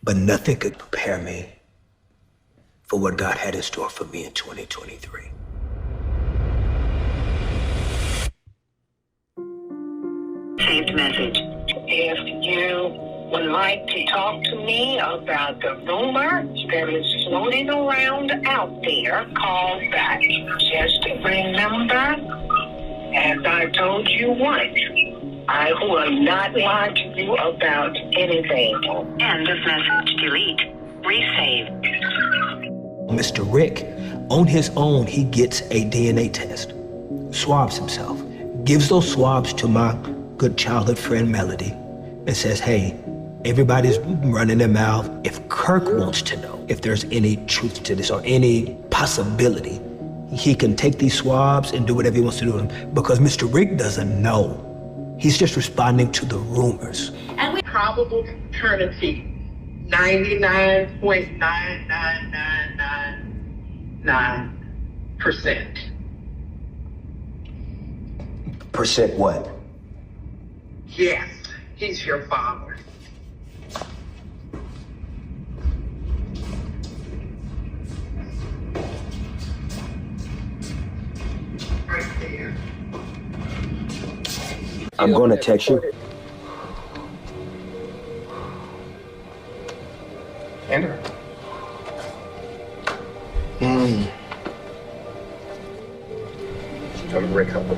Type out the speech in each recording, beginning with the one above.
but nothing could prepare me for what God had in store for me in 2023. Saved message. If you would like to talk to me about the rumor that is floating around out there, call back. Just remember, as I told you once, I will not lie to you about anything. End of message. Delete. Resave. Mr. Rick, on his own, he gets a DNA test, swabs himself, gives those swabs to my good childhood friend Melody, and says, hey, everybody's running their mouth. If Kirk wants to know if there's any truth to this or any possibility, he can take these swabs and do whatever he wants to do with them, because Mr. Rick doesn't know. He's just responding to the rumors. And we probable paternity, 99.99999%. Percent what? Yes, he's your father. Right there. I'm going to text you. Enter. I'm Rick Hubbard.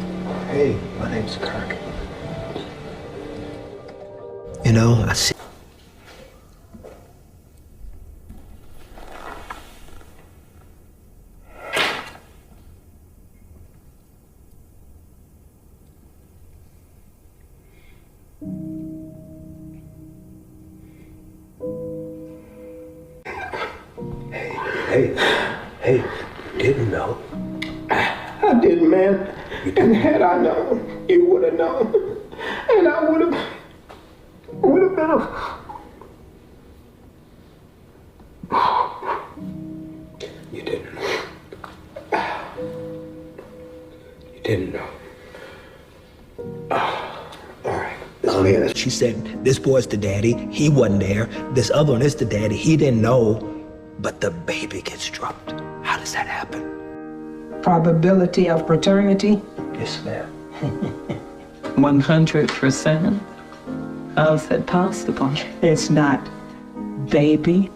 Hey, my name's Kirk. You know, I see. Hey, didn't know. I didn't, man. And had I known, you would have known. And I would have been a... You didn't know. You didn't know. All right. She said, this boy's the daddy. He wasn't there. This other one is the daddy. He didn't know, but the baby gets dropped. How does that happen? Probability of paternity? Yes, ma'am. 100%. How's that possible? It's not, baby.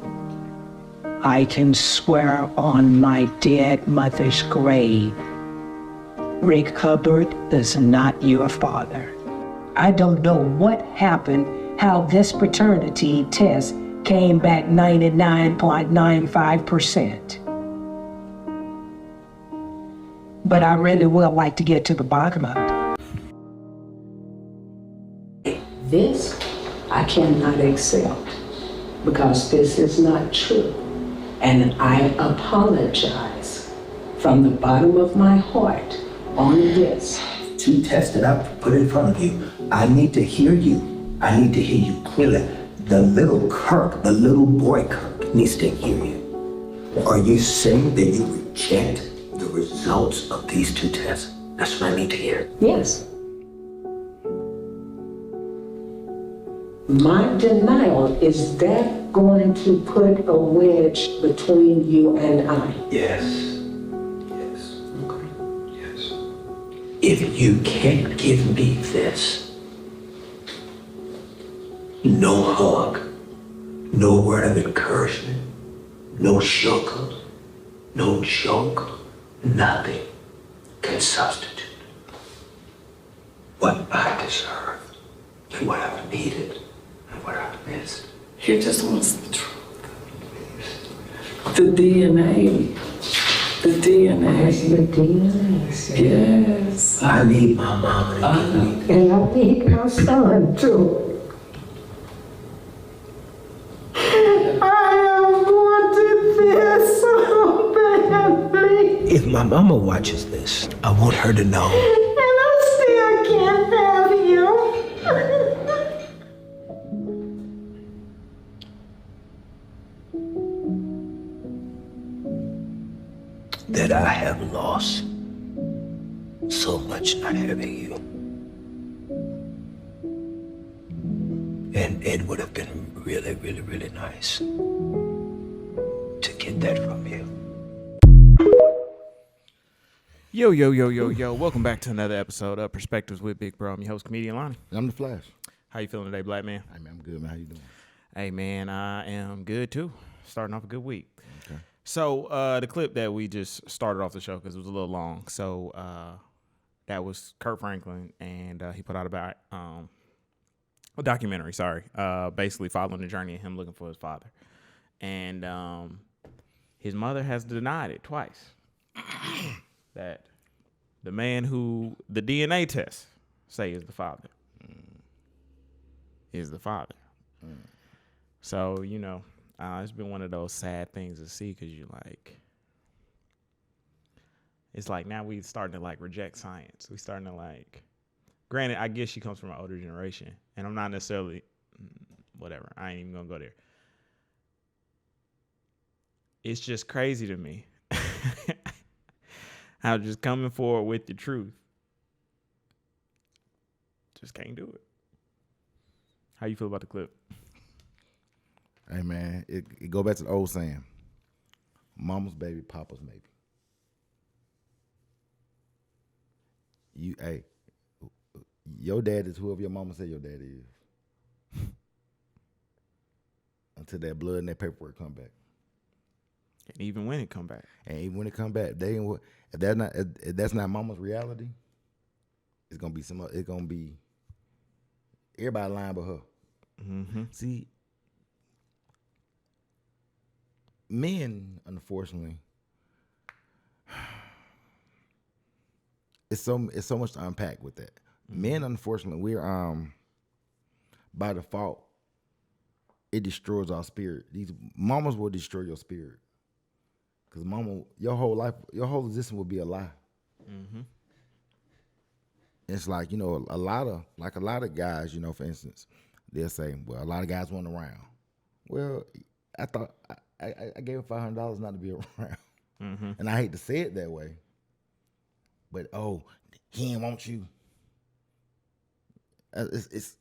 I can swear on my dead mother's grave, Rick Hubbard is not your father. I don't know what happened, how this paternity test came back 99.95%. But I really would like to get to the bottom of it. This I cannot accept because this is not true. And I apologize from the bottom of my heart on this. Two tests that I put in front of you. I need to hear you. I need to hear you clearly. The little Kirk, the little boy Kirk needs to hear you. Are you saying that you reject the results of these two tests? That's what I need to hear. Yes. My denial, is that going to put a wedge between you and I? Yes. Yes. Okay. Yes. If you can't give me this, no hug, no word of encouragement, no sugar, no joke, nothing can substitute what I deserve and what I've needed and what I've missed. He just wants the truth. The DNA. The DNA. The DNA. Yes. I need my mama to give me this. And I need my son too. If my mama watches this, I want her to know. And I still can't have him. That I have lost so much not having you. And it would have been really, really, really nice to get that from you. Yo. Welcome back to another episode of Perspectives with Big Bro. I'm your host, comedian Lonnie. I'm the Flash. How you feeling today, black man? Hey, man, I'm good, man. How you doing? Hey, man, I am good, too. Starting off a good week. Okay. So, the clip that we just started off the show, because it was a little long, so that was Kirk Franklin, and he put out about a documentary, basically following the journey of him looking for his father. And his mother has denied it twice. That the man who the DNA test say is the father is the father. So, you know, it's been one of those sad things to see, because you like, it's like now we starting to like reject science. We starting to like, granted, I guess she comes from an older generation, and I'm not necessarily, whatever, I ain't even gonna go there. It's just crazy to me how just coming forward with the truth just can't do it. How you feel about the clip? Hey, man, it go back to the old saying, mama's baby, papa's maybe. Your dad is whoever your mama say your dad is. Until that blood and that paperwork come back. And even when it come back. And even when it come back, if that's not mama's reality, it's gonna be everybody lying but her. Mm-hmm. See, men, unfortunately, it's so much to unpack with that. Mm-hmm. Men, unfortunately, we're by default, it destroys our spirit. These mamas will destroy your spirit. Because mama, your whole life, your whole existence will be a lie. Mm-hmm. It's like, you know, a lot of guys, you know, for instance, they'll say, well, a lot of guys want around. Well, I thought I gave her $500 not to be around. Mm-hmm. And I hate to say it that way, but he didn't want you. It's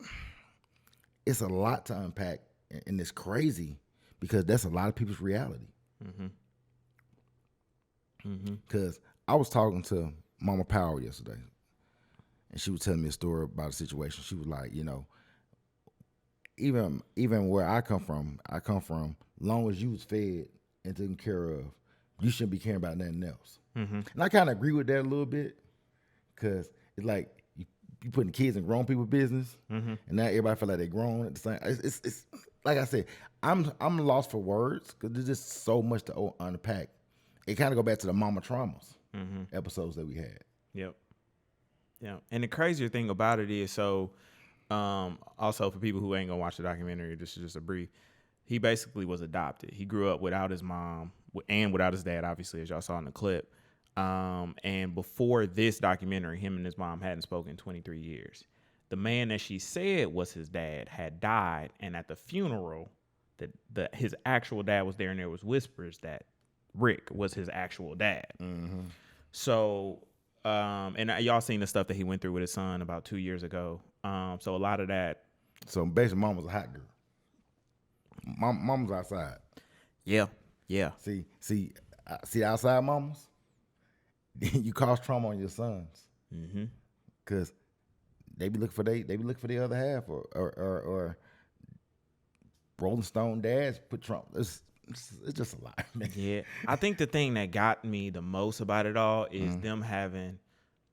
a lot to unpack, and it's crazy because that's a lot of people's reality. Mm-hmm. Mm-hmm. Because I was talking to Mama Powell yesterday, and she was telling me a story about a situation. She was like, you know, even where I come from, long as you was fed and taken care of, you shouldn't be caring about nothing else. Mm-hmm. And I kind of agree with that a little bit, because it's like you putting kids in grown people business, mm-hmm. and now everybody feel like they're grown at the same. It's like I said, I'm lost for words because there's just so much to unpack. It kind of go back to the mama traumas Mm-hmm. episodes that we had. Yep. Yeah. And the crazier thing about it is, so also for people who ain't gonna watch the documentary, this is just a brief. He basically was adopted. He grew up without his mom and without his dad, obviously, as y'all saw in the clip. And before this documentary, him and his mom hadn't spoken in 23 years. The man that she said was his dad had died, and at the funeral, his actual dad was there, and there was whispers that Rick was his actual dad. Mm-hmm. So, and y'all seen the stuff that he went through with his son about 2 years ago. So a lot of that. So basically, mom was a hot girl. Mom was outside. Yeah. See outside mamas. You cause trauma on your sons. Mm-hmm. Cause they be looking for the other half, or Rolling Stone dads put trauma. It's just a lot, man. Yeah, I think the thing that got me the most about it all is them having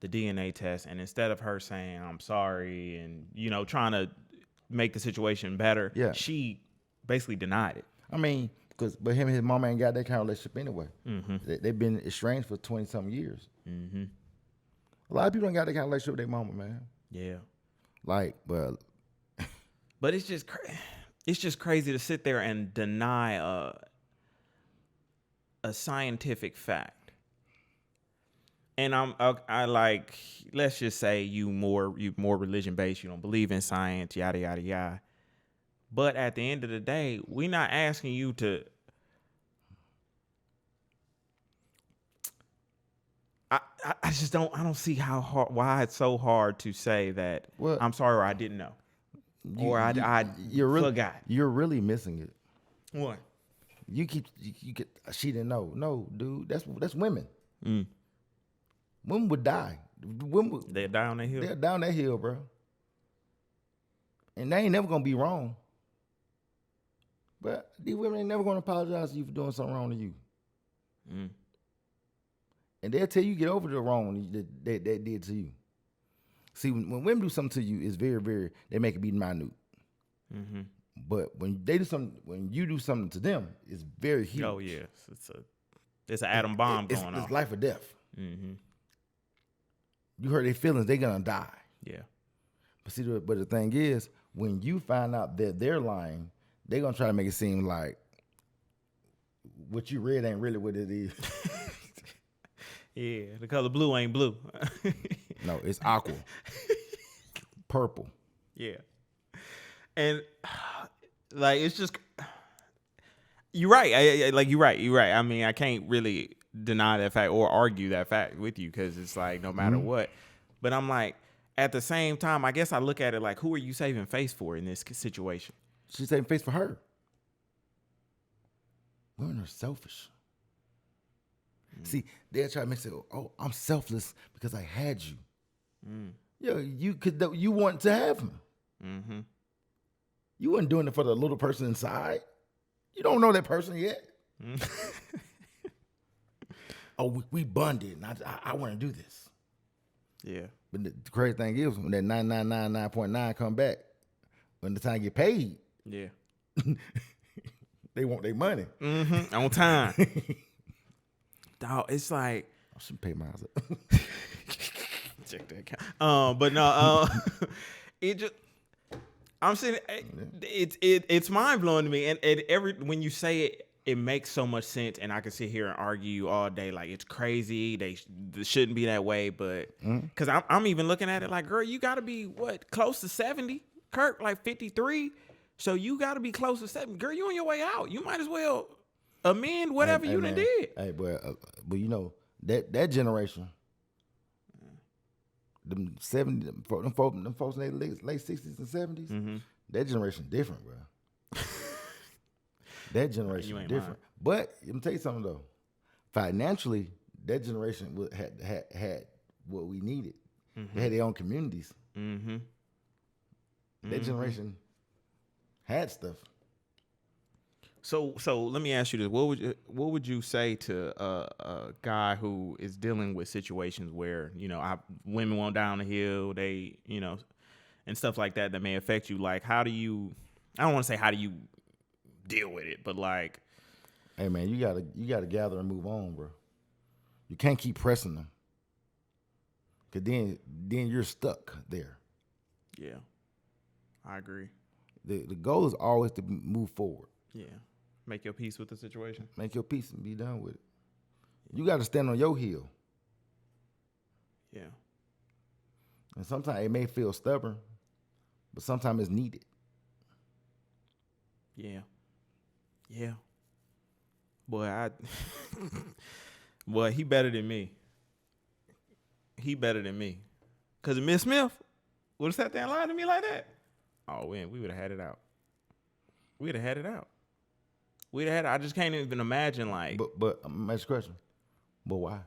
the DNA test, and instead of her saying I'm sorry and, you know, trying to make the situation better, she basically denied it. I mean, but him and his mama ain't got that kind of relationship anyway. Mm-hmm. They've been estranged for 20-something years. Mm-hmm. A lot of people don't got that kind of relationship with their mama, man. Yeah. Like, but it's just crazy to sit there and deny a scientific fact. And I like, let's just say you more religion based, you don't believe in science, yada yada yada. But at the end of the day, we're not asking you to. I just don't see why it's so hard to say that I'm sorry or I didn't know. you're really, forgot. You're really missing it. What? You get. She didn't know. No, dude, that's women. Women would die. They'll die on that hill. They're down that hill, bro. And they ain't never gonna be wrong. But these women ain't never gonna apologize to you for doing something wrong to you. And they'll tell you get over the wrong that they did to you. See, when women do something to you, it's very, very, they make it be minute. But when you do something to them, it's very huge. Oh yeah, it's an atom bomb going off. It's life or death. You hurt their feelings, they're gonna die. Yeah. But see, but the thing is, when you find out that they're lying, they're gonna try to make it seem like what you read ain't really what it is. Yeah, the color blue ain't blue. No, it's aqua. Purple. Yeah. And like it's just you're right. You're right. I mean, I can't really deny that fact or argue that fact with you because it's like no matter what. But I'm like, at the same time, I guess I look at it like, who are you saving face for in this situation? She's saving face for her. Women are selfish. See, they'll try to make it, oh, I'm selfless because I had you. Yo, you want to have him. You weren't doing it for the little person inside. You don't know that person yet. Oh, we bonded, and I want to do this. Yeah. But the crazy thing is, when that 9999.9 come back, when the time get paid, yeah, they want their money. On time. Dog, it's like I should pay mine up. Check that account. But no, it just I'm saying it's mind blowing to me, and when you say it, it makes so much sense, and I can sit here and argue all day like it's crazy. They shouldn't be that way, but because I'm even looking at it like, girl, you got to be close to 70. Kirk like 53, so you got to be close to 70. Girl, you on your way out. You might as well amend whatever you done did. Hey, but you know that generation, them 70, them folks in their late 60s and 70s, that generation different, bro. That generation is different. But let me tell you something though. Financially, that generation had what we needed. They had their own communities. That generation had stuff. So let me ask you this: what would you say to a guy who is dealing with situations where women won't down the hill, they and stuff like that may affect you? Like, how do you? I don't want to say how do you deal with it, but like, hey man, you gotta gather and move on, bro. You can't keep pressing them, cause then you're stuck there. Yeah, I agree. The goal is always to move forward. Yeah. Make your peace with the situation. Make your peace and be done with it. You got to stand on your heel. Yeah. And sometimes it may feel stubborn, but sometimes it's needed. Yeah. Yeah. Boy, boy, he better than me. He better than me. Because Miss Smith would have sat there and lied to me like that. Oh, man, we would have had it out. We'd have had it out. I just can't even imagine like. But next question. But why?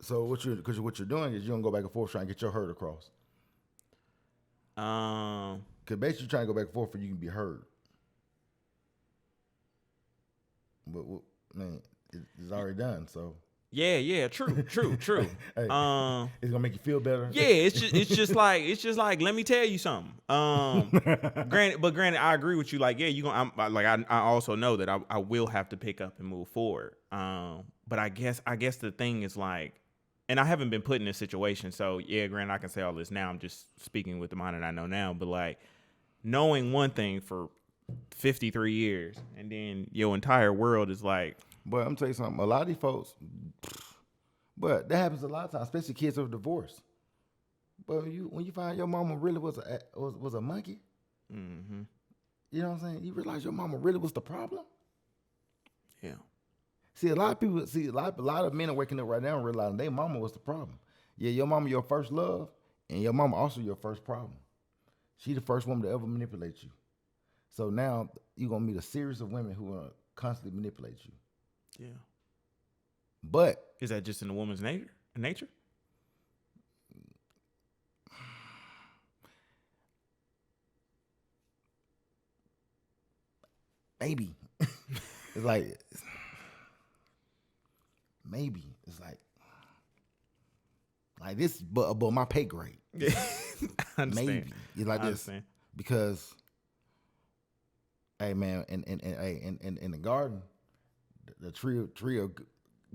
So what you're doing is you're gonna go back and forth trying to get your hurt across. Because basically you're trying to go back and forth for you can be heard. But man, it's already done. So. Yeah, true. Hey, it's gonna make you feel better. Yeah, it's just like let me tell you something. Granted, I agree with you. Like, yeah, I also know that I will have to pick up and move forward. But I guess the thing is like, and I haven't been put in this situation, so yeah, granted, I can say all this now. I'm just speaking with the mind that I know now. But like, knowing one thing for 53 years, and then your entire world is like. But I'm gonna tell you something. A lot of these folks, but that happens a lot of times, especially kids who are divorced. But when you find your mama really was a monkey, you know what I'm saying? You realize your mama really was the problem. Yeah. See, a lot of men are waking up right now and realizing their mama was the problem. Yeah, your mama your first love, and your mama also your first problem. She the first woman to ever manipulate you. So now you're gonna meet a series of women who are constantly manipulate you. Yeah. But Is that just in a woman's nature? maybe it's like maybe it's like this, but above my pay grade. Yeah. I understand. Maybe it's like I this understand. because, hey man, in the garden, the tree of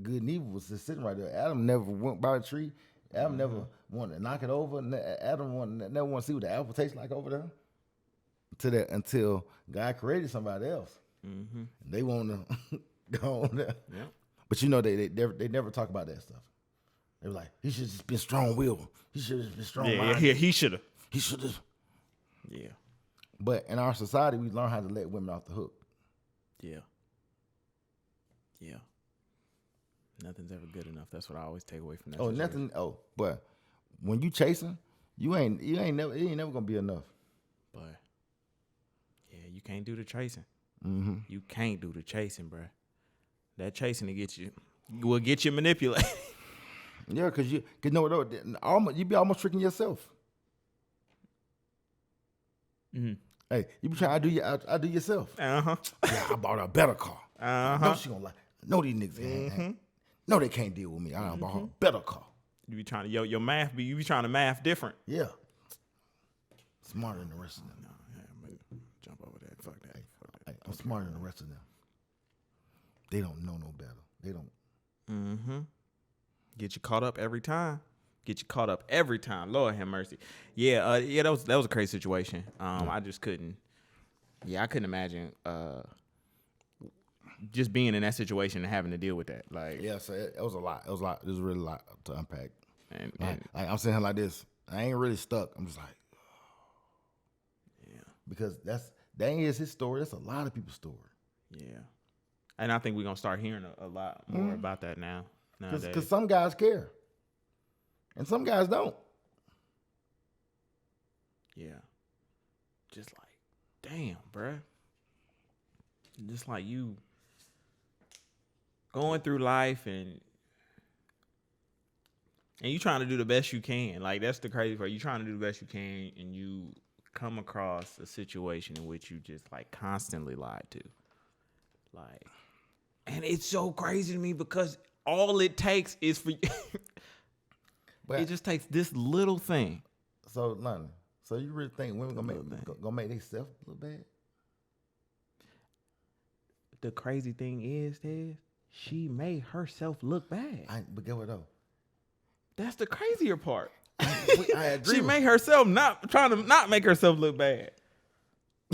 good and evil was just sitting right there. Adam never went by the tree. Adam never wanted to knock it over. Adam never want to see what the apple tastes like over there. Until God created somebody else. Mm-hmm. They want to go on there. Yeah. But you know they never talk about that stuff. They were like, he should have just been strong-willed. He should have been strong-minded. Yeah, he should have. He should have. Yeah. But in our society, we learn how to let women off the hook. Yeah. Yeah. Nothing's ever good enough. That's what I always take away from that. situation. But when you chasing, it ain't never gonna be enough. But yeah, you can't do the chasing. Mm-hmm. You can't do the chasing, bro. That chasing will get you manipulated. Yeah, cause you be almost tricking yourself. Mm-hmm. Hey, you be trying to do yourself. Uh-huh. Yeah, I bought her a better car. Uh-huh. No, she gonna lie. No, these niggas no, they can't deal with me. I bought her a better car. You be trying to your math you be trying to math different. Yeah. Smarter than the rest of them. No, yeah, but jump over that. Fuck that. Hey, I'm smarter than the rest of them. They don't know no better. They don't. Mm-hmm. Get you caught up every time. Lord have mercy. Yeah, that was a crazy situation. I just couldn't. Yeah, I couldn't imagine just being in that situation and having to deal with that. Like, Yeah, so it was a lot. It was really a lot to unpack. and Like, I'm sitting here like this. I ain't really stuck. I'm just like, yeah, because that ain't just his story. That's a lot of people's story. yeah. And I think we're gonna start hearing a lot more about that now. Nowadays. Because some guys care, and some guys don't. Yeah. Just like, damn, bruh. Just like you going through life and you trying to do the best you can. Like, that's the crazy part. You trying to do the best you can, and you come across a situation in which you just like constantly lied to. Like, and it's so crazy to me because all it takes is for But it just takes this little thing. so, London. So you really think women gonna make themselves look bad? The crazy thing is, Ted, she made herself look bad. But get what though? That's the crazier part. I agree. She made herself trying to not make herself look bad.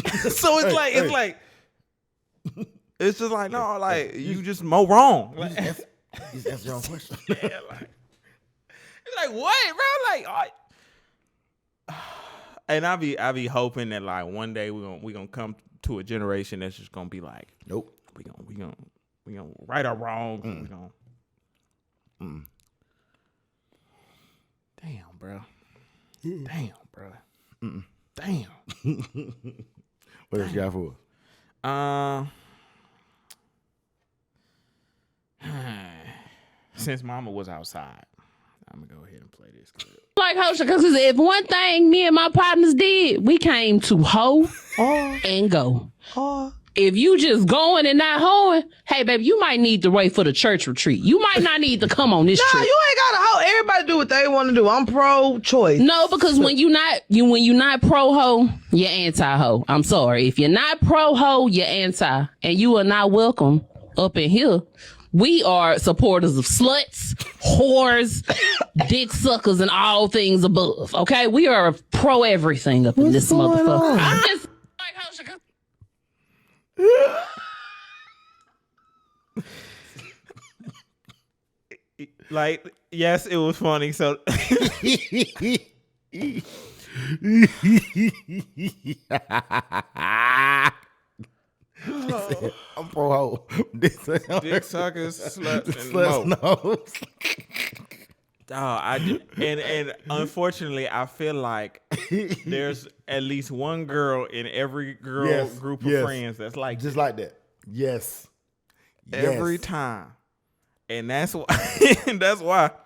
So it's it's just like, no, like you just more wrong. Like, You just answer your own question. yeah, like it's like what, bro? Like, and I be hoping that like one day we gonna come to a generation that's just gonna be like, Nope. we gonna right or wrong. We gonna. Damn, bro. Damn, bro. Damn. What else you got for us? Since Mama was outside, I'm gonna go ahead and play this clip. Like Hosha, because if one thing me and my partners did, we came to hoe and go. If you just going and not hoeing, hey baby, you might need to wait for the church retreat. You might not need to come on this Nah, trip. you ain't gotta hoe. Everybody do what they want to do. I'm pro-choice. No, because when you not pro hoe, you're anti hoe. I'm sorry. If you're not pro hoe, you're anti, and you are not welcome up in here. We are supporters of sluts, whores, dick suckers, and all things above. Okay, we are pro everything up in this motherfucker. I'm just like Hosha, 'cause Like, yes, it was funny. So I'm pro hoe. dick suckers, sluts, and Sluts mo. knows. And unfortunately, I feel like there's at least one girl in every group of friends that's like just like that. Yes. Every time. And that's why that's why. Cause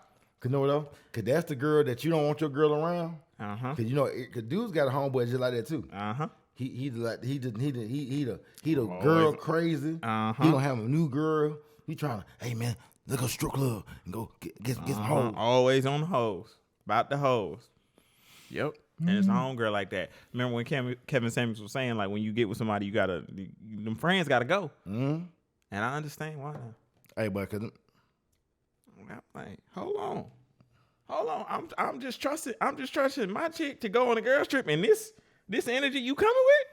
you know what though? Cause that's the girl that you don't want your girl around. Uh-huh. Cause you know, cause dude's got a homeboy just like that too. Uh-huh. He the girl crazy. Uh-huh. He gonna have a new girl. He trying to, hey man, let's go strip club and go get some hoes. Always on the hoes. About the hoes. Yep. And it's a homegirl like that. Remember when Kevin Samuels was saying, like, when you get with somebody, you gotta, them friends gotta go. Mm-hmm. And I understand why. Hey, but cause I'm like, hold on. I'm just trusting my chick to go on a girls trip, and this energy you coming with,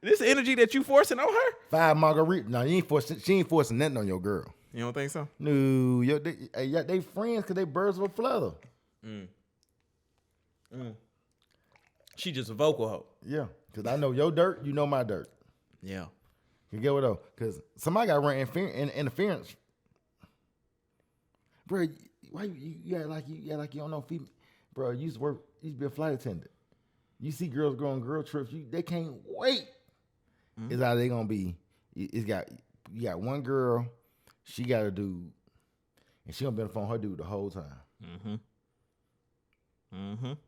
this energy that you forcing on her. 5 margaritas. No, she ain't forcing nothing on your girl. You don't think so? No, they friends because they birds of a feather. She just a vocal hoe. Yeah, because I know your dirt, you know my dirt. Yeah. You get what though? Because somebody got to run interference. Bro, why you act like you don't know female? Bro, you used to be a flight attendant. You see girls go on girl trips, they can't wait. It's how they gonna be. You got one girl, she got a dude, and she gonna be on the phone with her dude the whole time.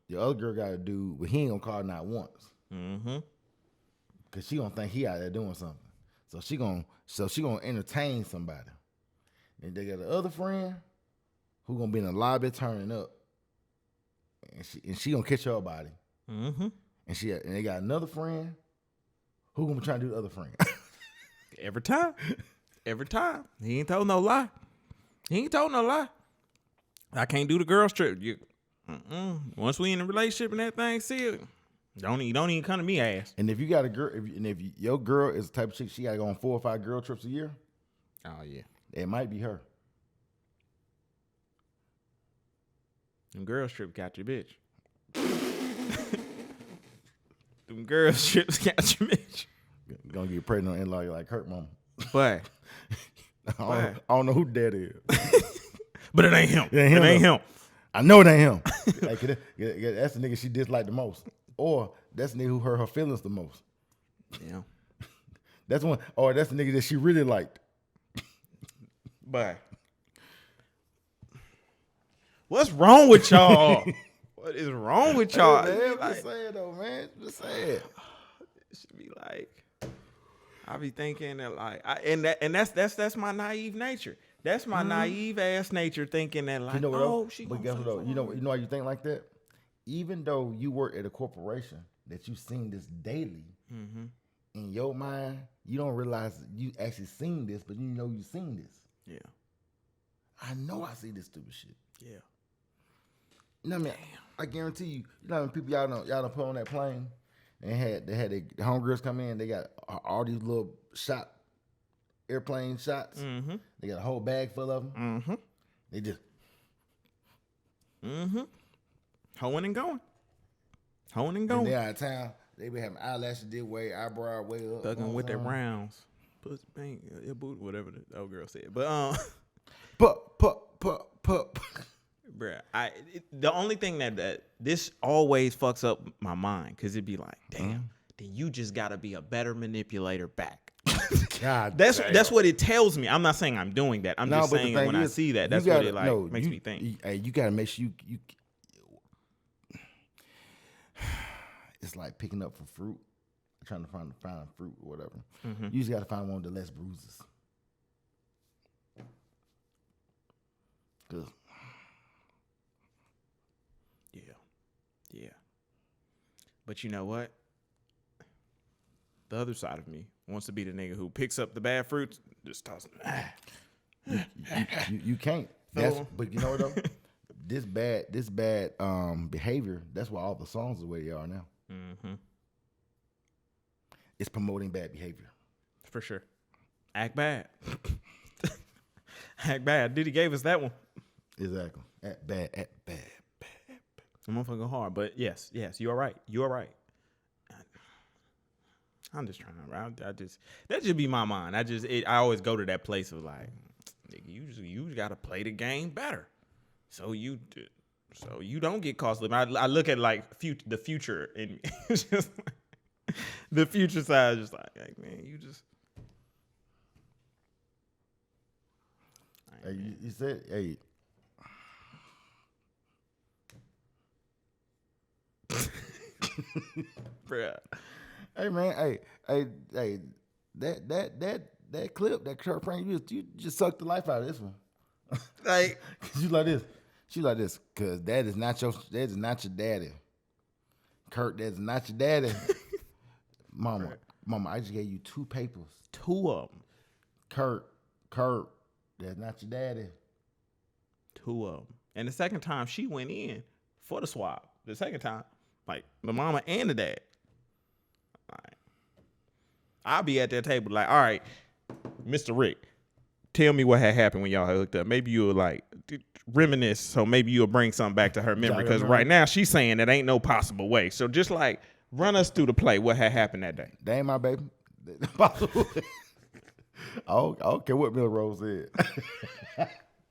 The other girl got a dude, but he ain't gonna call not once. Cause she gonna think he out there doing something. So she gonna entertain somebody. And they got the other friend who gonna be in the lobby turning up, and she gonna catch her body. And they got another friend who gonna be trying to do the other friend. Every time. He ain't told no lie. I can't do the girls trip. Once we in a relationship and that thing sealed, don't even come to me ass. And if you got a girl, if your girl is the type of chick she got to go on 4 or 5 girl trips a year, oh yeah, it might be her. Them girls trip got your bitch. Them girls trips got your bitch. Gonna get pregnant on in-law like Kirk mama. But I don't know who that is. But it ain't him. It ain't him. I know it ain't him. Like, that's the nigga she disliked the most. Or that's the nigga who hurt her feelings the most. Yeah. That's the nigga that she really liked. But what's wrong with y'all? What is wrong with y'all? Hey, man, I'm just saying though, man. Just saying. It should be like, I be thinking that like, that's my naive nature. That's my naive ass nature thinking that like, you know what oh, else? she. But guess what though? You know why you think like that? Even though you work at a corporation that you seen this daily, in your mind, you don't realize you actually seen this, but you know you seen this. Yeah. I know I see this stupid shit. Yeah. You know what I mean? I guarantee you, you know how many people y'all done put on that plane? They had the homegirls come in, they got all these little airplane shots. They got a whole bag full of them. They just hoeing and going. And they out of town. They be having eyelashes this way, eyebrow way up. Thugging with their rounds. Pussy bang, your boot, whatever the old girl said. But pup. Bruh, the only thing that this always fucks up my mind, because it'd be like, damn, then you just gotta be a better manipulator back. God, that's what it tells me. I'm not saying I'm doing that. I'm just saying when I see that, that's what it makes me think. You gotta make sure you it's like picking up for fruit, trying to find fruit or whatever. You just gotta find one with the less bruises. Cause yeah. But you know what? The other side of me wants to be the nigga who picks up the bad fruits, just toss them. You can't. But you know what though? This bad behavior, that's why all the songs are the way they are now. It's promoting bad behavior. For sure. Act bad. Act bad. Diddy gave us that one. Exactly. Act bad. The motherfucker hard. But yes, you are right. I'm just trying to. That should be my mind. I always go to that place of like, nigga, you just gotta play the game better. So you So you don't get caught slipping. I look at like the future, and it's just like, the future side is just like, man, you just. Hey, you said, hey. Bruh. Hey man, hey, that clip, that Kirk Frank, you just sucked the life out of this one. Like, Cause you like this. She like this. Cause that is not your daddy. Kirk, that is not your daddy. Mama, I just gave you 2 papers. 2 of them. Kirk, that's not your daddy. 2 of them. And the second time she went in for the swab. The second time, like the mama and the dad. All right. I'll be at that table like, all right, Mr. Rick, tell me what had happened when y'all hooked up. Maybe you'll like reminisce, so maybe you'll bring something back to her memory. Because right now she's saying that ain't no possible way. So just like run us through the play, what had happened that day. That ain't my baby. I don't care what Miller Rose said.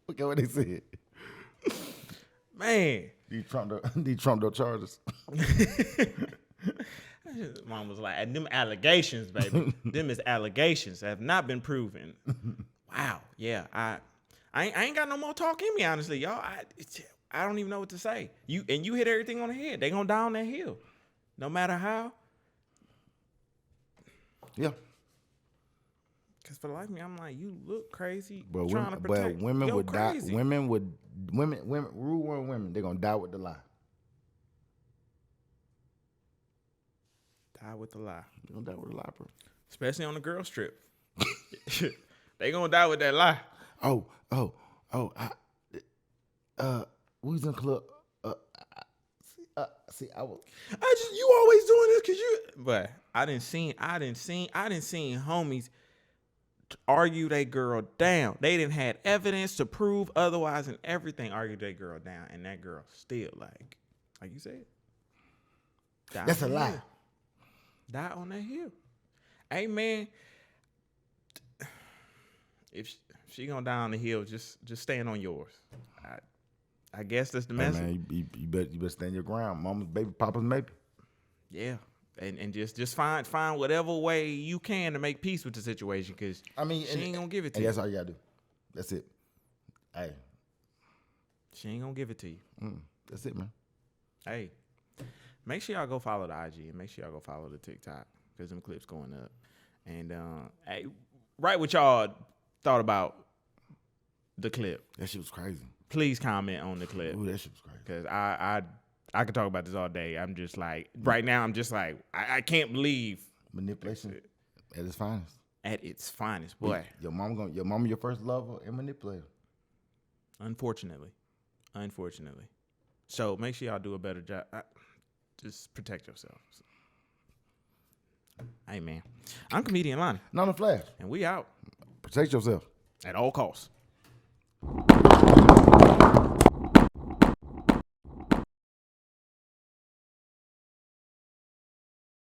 Look at what they said. Man. These Trump charges. Mom was like, and them allegations, baby. Them is allegations that have not been proven. Wow. Yeah. I ain't got no more talk in me, honestly, y'all. I don't even know what to say. You hit everything on the head. They gonna die on that hill. No matter how. Yeah. Cause for the life of me, I'm like, you look crazy. But trying to protect. Women would die. Crazy. Women, rule world women, they're gonna die with the lie. Die with the lie. They're gonna die with the lie, bro. Especially on the girls trip. They gonna die with that lie. We was in the club. You always doing this cause you. But I didn't seen homies argue that girl down. They didn't had evidence to prove otherwise, and everything argued that girl down, and that girl still like you said. That's a lie. Die on that hill. Hey man, if she gonna die on the hill, just stand on yours. I guess that's the message. Man, you better stand your ground. Mama's baby, papa's maybe. Yeah. And just find whatever way you can to make peace with the situation, because she ain't gonna give it to you. That's all you gotta do. That's it. Hey. She ain't gonna give it to you. That's it, man. Hey, make sure y'all go follow the IG and make sure y'all go follow the TikTok, because them clips going up. And hey, write what y'all thought about the clip. That shit was crazy. Please comment on the clip. Ooh, that shit was crazy. Because I could talk about this all day. I'm just like, right now, I'm just like, I can't believe manipulation at its finest. At its finest, boy. Your mama your first lover and manipulator. Unfortunately. So make sure y'all do a better job. Just protect yourselves. Hey man, I'm comedian Lonnie. Not a flash. And we out. Protect yourself at all costs.